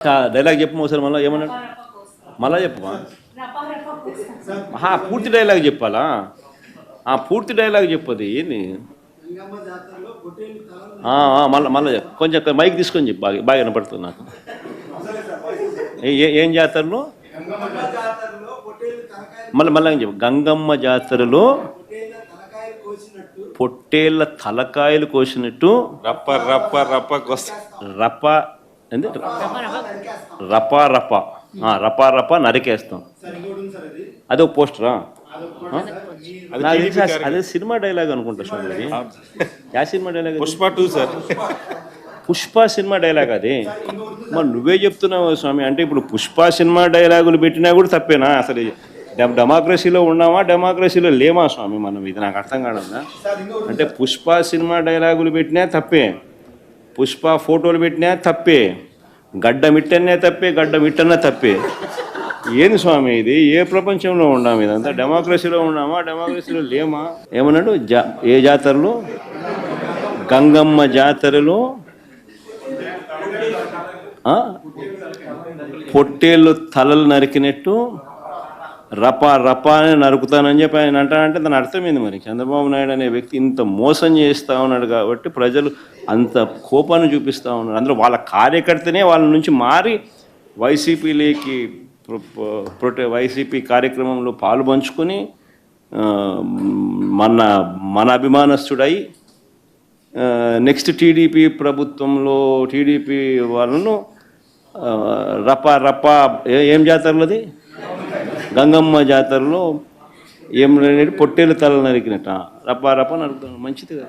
Dialogue చెప్పు ఒకసారి మళ్ళీ ఏమన్నాడు మళ్ళా చెప్పమా పూర్తి డైలాగ్ చెప్పాలా పూర్తి డైలాగ్ చెప్పది ఏంది మళ్ళీ కొంచెం మైక్ తీసుకొని చెప్పు బాగా బాగా వినపడుతుంది నాకు ఏం జాతరలో మళ్ళీ చెప్పు గంగమ్మ జాతరలో పొట్టేళ్ళ తలకాయలు కోసినట్టు రప్ప రప్ప రప్ప రప్ప ఏంది రపా రప రపా రప నరికేస్తాం. అదే ఒక పోస్టరా? అదే సినిమా డైలాగ్ అనుకుంటా స్వామి. Yeah cinema dialogue? Pushpa 2 sir. Pushpa cinema dialogue అది. మరి నువ్వే చెప్తున్నావు స్వామి. అంటే ఇప్పుడు పుష్ప సినిమా డైలాగులు పెట్టినా కూడా తప్పేనా? అసలు డెమోక్రసీలో ఉన్నామా డెమోక్రసీలో లేమా స్వామి మనం? ఇది నాకు అర్థం కావడా. అంటే పుష్ప సినిమా డైలాగులు పెట్టినా తప్పే, పుష్ప ఫోటోలు పెట్టినా తప్పే, గడ్డ మిట్టనే తప్పే, గడ్డ మిట్టనే తప్పే. ఏంది స్వామి ఇది? ఏ ప్రపంచంలో ఉన్నాము? ఇదంతా డెమోక్రసీలో ఉన్నామా డెమోక్రసీలో లేమా? ఏమన్నాడు? ఏ జాతరలో? గంగమ్మ జాతరలో పొట్టేళ్ళు తలలు నరికినట్టు రపా రపా అని నరుకుతానని చెప్పి ఆయన అంటానంటే దాని అర్థమైంది. మరి చంద్రబాబు నాయుడు అనే వ్యక్తి ఇంత మోసం చేస్తూ ఉన్నాడు కాబట్టి ప్రజలు అంత కోపాన్ని చూపిస్తూ ఉన్నారు. అందులో వాళ్ళ కార్యకర్తనే వాళ్ళ నుంచి మారి వైసీపీలోకి వైసీపీ కార్యక్రమంలో పాలు పంచుకొని మన అభిమానస్తుడై నెక్స్ట్ టీడీపీ ప్రభుత్వంలో టీడీపీ వాళ్ళను రపా రపా ఏం జాతరలోది గంగమ్మ జాతరలో ఏం పొట్టేలు తల నరికినట్ట రపా రపా నరుకుతాను. మంచిది కదా.